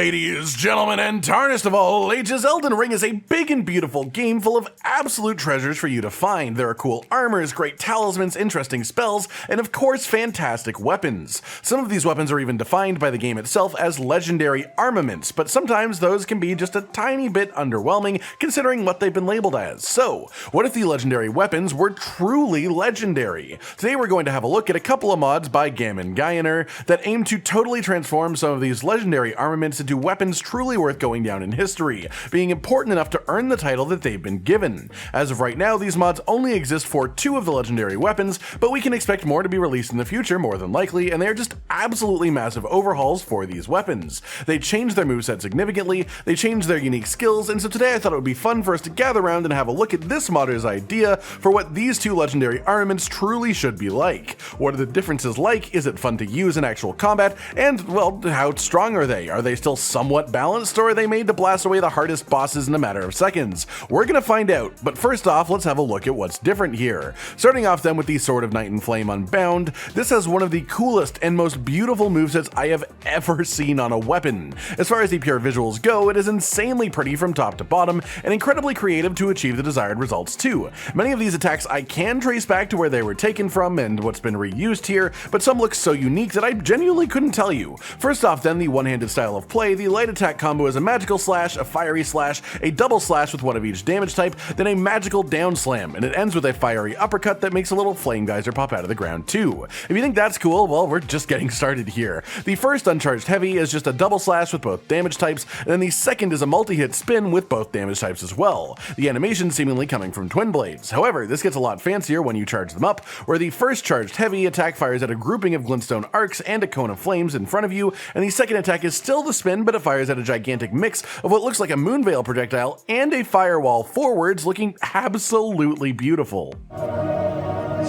Ladies, gentlemen, and tarnished of all ages, Elden Ring is a big and beautiful game full of absolute treasures for you to find. There are cool armors, great talismans, interesting spells, and of course, fantastic weapons. Some of these weapons are even defined by the game itself as legendary armaments, but sometimes those can be just a tiny bit underwhelming considering what they've been labeled as. So, what if the legendary weapons were truly legendary? Today we're going to have a look at a couple of mods by RageGamingVideos that aim to totally transform some of these legendary armaments into weapons truly worth going down in history, being important enough to earn the title that they've been given. As of right now, these mods only exist for 2 of the legendary weapons, but we can expect more to be released in the future more than likely, and they are just absolutely massive overhauls for these weapons. They changed their moveset significantly, they changed their unique skills, and so today I thought it would be fun for us to gather around and have a look at this modder's idea for what these 2 legendary armaments truly should be like. What are the differences like? Is it fun to use in actual combat? And, well, how strong are they? Are they still somewhat balanced, or are they made to blast away the hardest bosses in a matter of seconds? We're gonna find out, but first off, let's have a look at what's different here. Starting off then with the Sword of Night and Flame Unbound, this has one of the coolest and most beautiful movesets I have ever seen on a weapon. As far as the pure visuals go, it is insanely pretty from top to bottom, and incredibly creative to achieve the desired results too. Many of these attacks I can trace back to where they were taken from and what's been reused here, but some look so unique that I genuinely couldn't tell you. First off then, the one-handed style of play, the light attack combo is a magical slash, a fiery slash, a double slash with one of each damage type, then a magical down slam, and it ends with a fiery uppercut that makes a little flame geyser pop out of the ground too. If you think that's cool, well, we're just getting started here. The first uncharged heavy is just a double slash with both damage types, and then the second is a multi-hit spin with both damage types as well. The animation seemingly coming from twin blades. However, this gets a lot fancier when you charge them up, where the first charged heavy attack fires at a grouping of glintstone arcs and a cone of flames in front of you, and the second attack is still the spin, but it fires at a gigantic mix of what looks like a moonveil projectile and a firewall forwards, looking absolutely beautiful.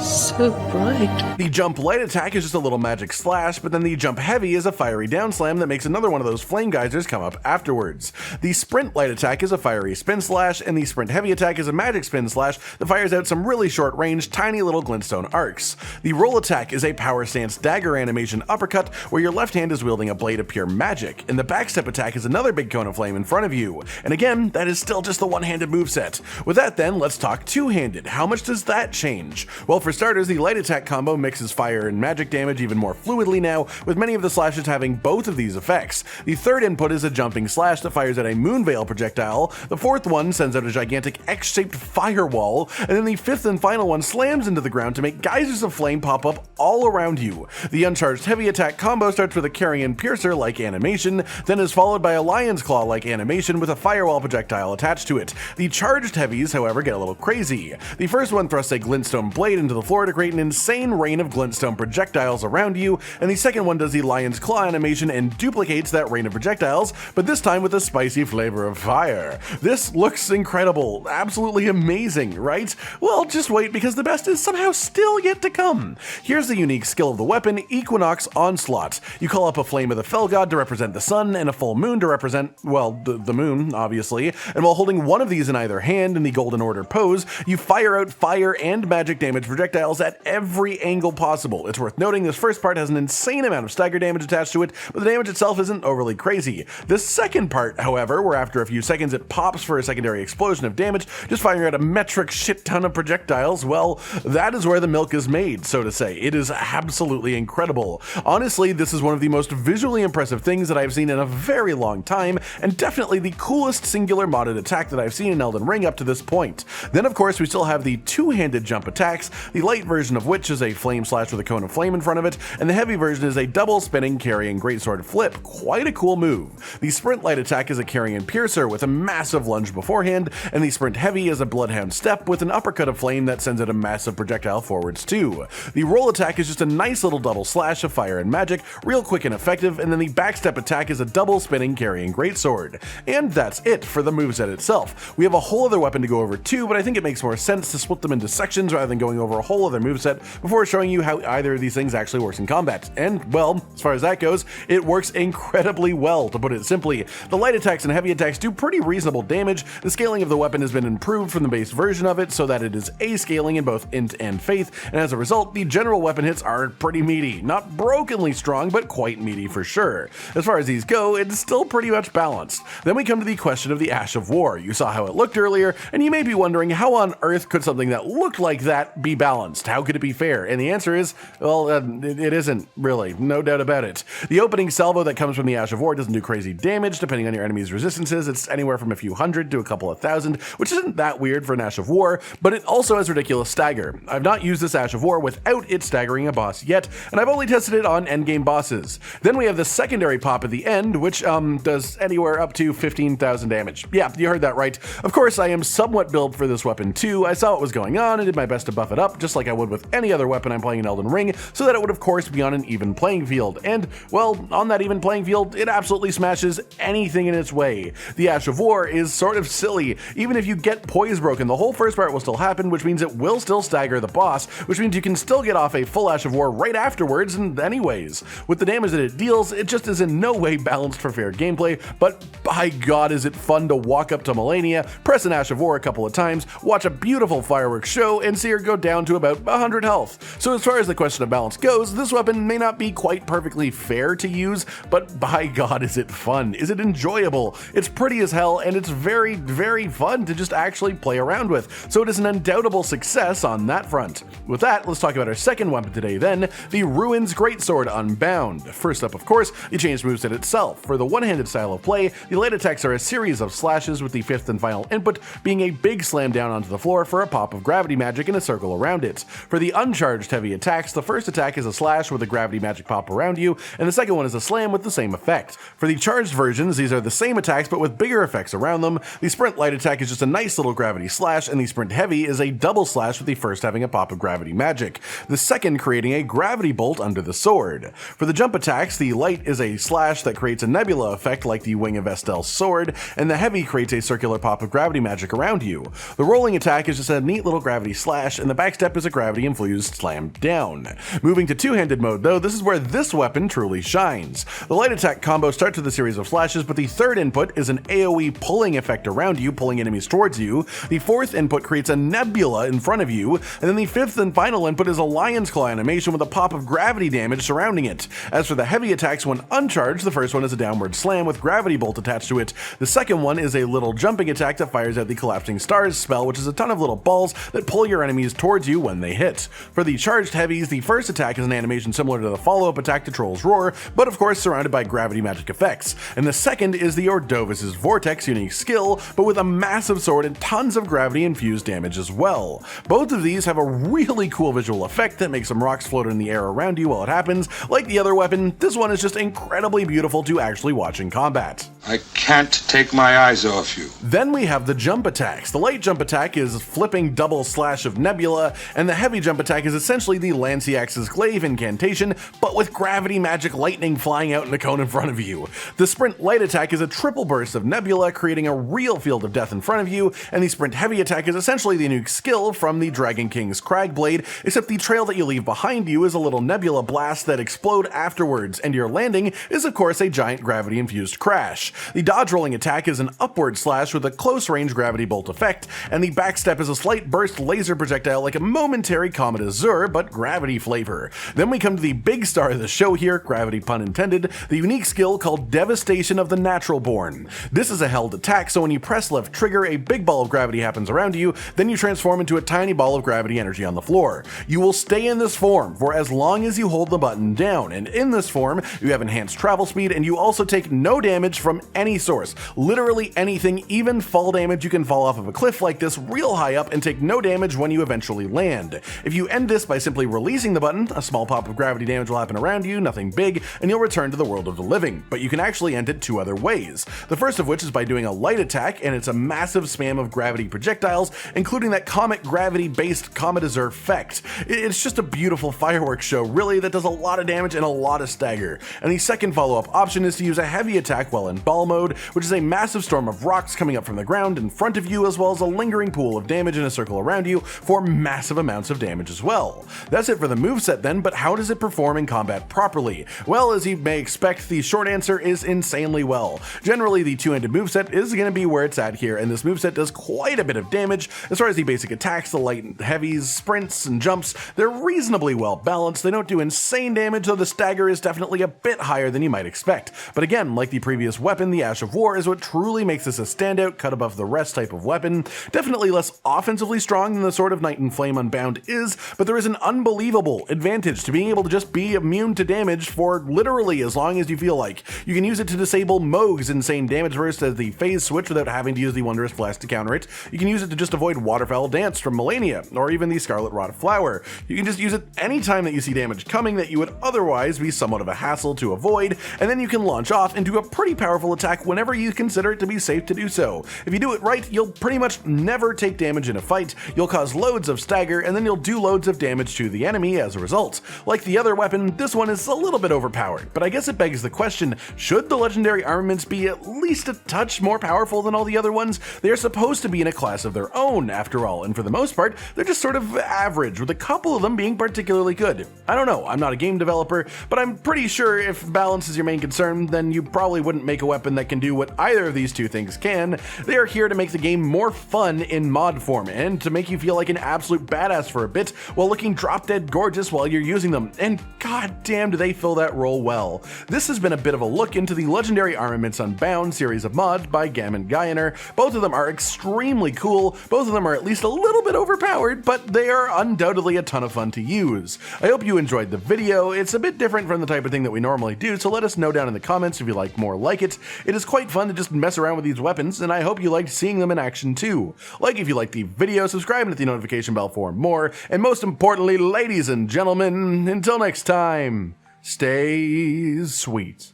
So bright. The jump light attack is just a little magic slash, but then the jump heavy is a fiery down slam that makes another one of those flame geysers come up afterwards. The sprint light attack is a fiery spin slash, and the sprint heavy attack is a magic spin slash that fires out some really short range, tiny little glintstone arcs. The roll attack is a power stance dagger animation uppercut where your left hand is wielding a blade of pure magic, and the backstep attack is another big cone of flame in front of you. And again, that is still just the one-handed moveset. With that then, let's talk two-handed. How much does that change? Well, for starters, the light attack combo mixes fire and magic damage even more fluidly now, with many of the slashes having both of these effects. The third input is a jumping slash that fires at a moonveil projectile, the fourth one sends out a gigantic X-shaped firewall, and then the fifth and final one slams into the ground to make geysers of flame pop up all around you. The uncharged heavy attack combo starts with a carrion piercer-like animation, then is followed by a lion's claw-like animation with a firewall projectile attached to it. The charged heavies, however, get a little crazy. The first one thrusts a glintstone blade into the floor to create an insane rain of glintstone projectiles around you, and the second one does the lion's claw animation and duplicates that rain of projectiles, but this time with a spicy flavor of fire. This looks incredible, absolutely amazing, right? Well, just wait, because the best is somehow still yet to come. Here's the unique skill of the weapon, Equinox Onslaught. You call up a flame of the fell god to represent the sun, and a full moon to represent, well, the moon, obviously, and while holding one of these in either hand in the Golden Order pose, you fire out fire and magic damage projectiles at every angle possible. It's worth noting this first part has an insane amount of stagger damage attached to it, but the damage itself isn't overly crazy. The second part, however, where after a few seconds it pops for a secondary explosion of damage, just firing out a metric shit ton of projectiles, well, that is where the milk is made, so to say. It is absolutely incredible. Honestly, this is one of the most visually impressive things that I've seen in a very long time, and definitely the coolest singular modded attack that I've seen in Elden Ring up to this point. Then of course we still have the two-handed jump attacks, the light version of which is a flame slash with a cone of flame in front of it, and the heavy version is a double spinning carrying greatsword flip. Quite a cool move. The sprint light attack is a carrion piercer with a massive lunge beforehand, and the sprint heavy is a bloodhound step with an uppercut of flame that sends out a massive projectile forwards too. The roll attack is just a nice little double slash of fire and magic, real quick and effective, and then the backstep attack is a double spinning carrying greatsword. And that's it for the moveset itself. We have a whole other weapon to go over too, but I think it makes more sense to split them into sections rather than going over a whole other moveset before showing you how either of these things actually works in combat. And, well, as far as that goes, it works incredibly well, to put it simply. The light attacks and heavy attacks do pretty reasonable damage. The scaling of the weapon has been improved from the base version of it so that it is A-scaling in both int and faith, and as a result, the general weapon hits are pretty meaty. Not brokenly strong, but quite meaty for sure. As far as these go, it's still pretty much balanced. Then we come to the question of the Ash of War. You saw how it looked earlier, and you may be wondering how on earth could something that looked like that be balanced? How could it be fair? And the answer is, well, it isn't really, no doubt about it. The opening salvo that comes from the Ash of War doesn't do crazy damage depending on your enemy's resistances. It's anywhere from a few hundred to a couple of thousand, which isn't that weird for an Ash of War, but it also has ridiculous stagger. I've not used this Ash of War without it staggering a boss yet, and I've only tested it on endgame bosses. Then we have the secondary pop at the end, which does anywhere up to 15,000 damage. Yeah, you heard that right. Of course, I am somewhat built for this weapon too. I saw what was going on and did my best to buff it up, just like I would with any other weapon I'm playing in Elden Ring, so that it would of course be on an even playing field. And, well, on that even playing field, it absolutely smashes anything in its way. The Ash of War is sort of silly. Even if you get poise broken, the whole first part will still happen, which means it will still stagger the boss, which means you can still get off a full Ash of War right afterwards, and anyways. With the damage that it deals, it just is in no way balanced for fair gameplay, but by God is it fun to walk up to Melania, press an Ash of War a couple of times, watch a beautiful fireworks show, and see her go down to about 100 health. So as far as the question of balance goes, this weapon may not be quite perfectly fair to use, but by God is it fun, is it enjoyable, it's pretty as hell, and it's very, very fun to just actually play around with, so it is an undoubtable success on that front. With that, let's talk about our second weapon today then, the Ruins Greatsword Unbound. First up, of course, the changed moveset itself. For the one-handed style of play, the light attacks are a series of slashes with the fifth and final input being a big slam down onto the floor for a pop of gravity magic in a circle around it. For the uncharged heavy attacks, the first attack is a slash with a gravity magic pop around you, and the second one is a slam with the same effect. For the charged versions, these are the same attacks but with bigger effects around them. The sprint light attack is just a nice little gravity slash, and the sprint heavy is a double slash with the first having a pop of gravity magic, the second creating a gravity bolt under the sword. For the jump attacks, the light is a slash that creates a nebula effect like the Wing of Estel's sword, and the heavy creates a circular pop of gravity magic around you. The rolling attack is just a neat little gravity slash, and the backstep is a gravity infused slam down. Moving to two-handed mode though, this is where this weapon truly shines. The light attack combo starts with a series of slashes, but the third input is an AoE pulling effect around you, pulling enemies towards you. The fourth input creates a nebula in front of you, and then the fifth and final input is a lion's claw animation with a pop of gravity damage surrounding it. As for the heavy attacks when uncharged, the first one is a downward slam with gravity bolt attached to it. The second one is a little jumping attack that fires out the collapsing stars spell, which is a ton of little balls that pull your enemies towards you when they hit. For the charged heavies, the first attack is an animation similar to the follow-up attack to Troll's Roar, but of course surrounded by gravity magic effects. And the second is the Ordovis's Vortex unique skill, but with a massive sword and tons of gravity infused damage as well. Both of these have a really cool visual effect that makes some rocks float in the air around you while it happens. Like the other weapon, this one is just incredibly beautiful to actually watch in combat. I can't take my eyes off you. Then we have the jump attacks. The light jump attack is flipping double slash of nebula, and the heavy jump attack is essentially the Lanciax's glaive incantation, but with gravity magic lightning flying out in a cone in front of you. The sprint light attack is a triple burst of nebula, creating a real field of death in front of you, and the sprint heavy attack is essentially the nuke skill from the Dragon King's Crag Blade, except the trail that you leave behind you is a little nebula blast that explode afterwards, and your landing is of course a giant gravity infused crash. The dodge rolling attack is an upward slash with a close range gravity bolt effect, and the backstep is a slight burst laser projectile like a momentary Comet Azure, but gravity flavor. Then we come to the big star of the show here, gravity pun intended, the unique skill called Devastation of the Natural Born. This is a held attack, so when you press left trigger, a big ball of gravity happens around you, then you transform into a tiny ball of gravity energy on the floor. You will stay in this form for as long as you hold the button down, and in this form, you have enhanced travel speed, and you also take no damage from any source. Literally anything, even fall damage. You can fall off of a cliff like this real high up and take no damage when you eventually land. If you end this by simply releasing the button, a small pop of gravity damage will happen around you, nothing big, and you'll return to the world of the living. But you can actually end it two other ways. The first of which is by doing a light attack, and it's a massive spam of gravity projectiles, including that comet gravity based Comet Azure effect. It's just a beautiful fireworks show, really, that does a lot of damage and a lot of stagger. And the second follow-up option is to use a heavy attack while in ball Ball mode, which is a massive storm of rocks coming up from the ground in front of you, as well as a lingering pool of damage in a circle around you for massive amounts of damage as well. That's it for the moveset then, but how does it perform in combat properly? Well, as you may expect, the short answer is insanely well. Generally, the two-handed moveset is going to be where it's at here, and this moveset does quite a bit of damage. As far as the basic attacks, the light and heavies, sprints, and jumps, they're reasonably well balanced. They don't do insane damage, though the stagger is definitely a bit higher than you might expect. But again, like the previous weapon, the Ash of War is what truly makes this a standout, cut above the rest type of weapon. Definitely less offensively strong than the Sword of Night and Flame Unbound is, but there is an unbelievable advantage to being able to just be immune to damage for literally as long as you feel like. You can use it to disable Mohg's insane damage burst as the phase switch without having to use the Wondrous Flask to counter it. You can use it to just avoid Waterfowl Dance from Melania, or even the Scarlet Rot Flower. You can just use it anytime that you see damage coming that you would otherwise be somewhat of a hassle to avoid, and then you can launch off into a pretty powerful attack whenever you consider it to be safe to do so. If you do it right, you'll pretty much never take damage in a fight, you'll cause loads of stagger, and then you'll do loads of damage to the enemy as a result. Like the other weapon, this one is a little bit overpowered, but I guess it begs the question, should the legendary armaments be at least a touch more powerful than all the other ones? They are supposed to be in a class of their own, after all, and for the most part, they're just sort of average, with a couple of them being particularly good. I don't know, I'm not a game developer, but I'm pretty sure if balance is your main concern, then you probably wouldn't make a weapon that can do what either of these two things can. They are here to make the game more fun in mod form, and to make you feel like an absolute badass for a bit, while looking drop dead gorgeous while you're using them, and goddamn do they fill that role well. This has been a bit of a look into the legendary Armaments Unbound series of mods by Gammon Guyner. Both of them are extremely cool, both of them are at least a little bit overpowered, but they are undoubtedly a ton of fun to use. I hope you enjoyed the video. It's a bit different from the type of thing that we normally do, so let us know down in the comments if you like more like it. It is quite fun to just mess around with these weapons, and I hope you liked seeing them in action too. Like if you liked the video, subscribe and hit the notification bell for more, and most importantly, ladies and gentlemen, until next time, stay sweet.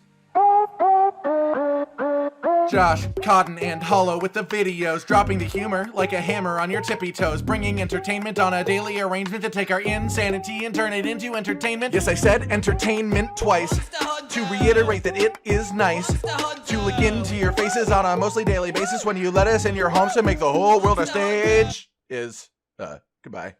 Josh, Cotton, and Hollow with the videos, dropping the humor like a hammer on your tippy toes, bringing entertainment on a daily arrangement to take our insanity and turn it into entertainment. Yes, I said entertainment twice, to reiterate that it is nice to look into your faces on a mostly daily basis when you let us in your homes to make the whole world a stage. Goodbye.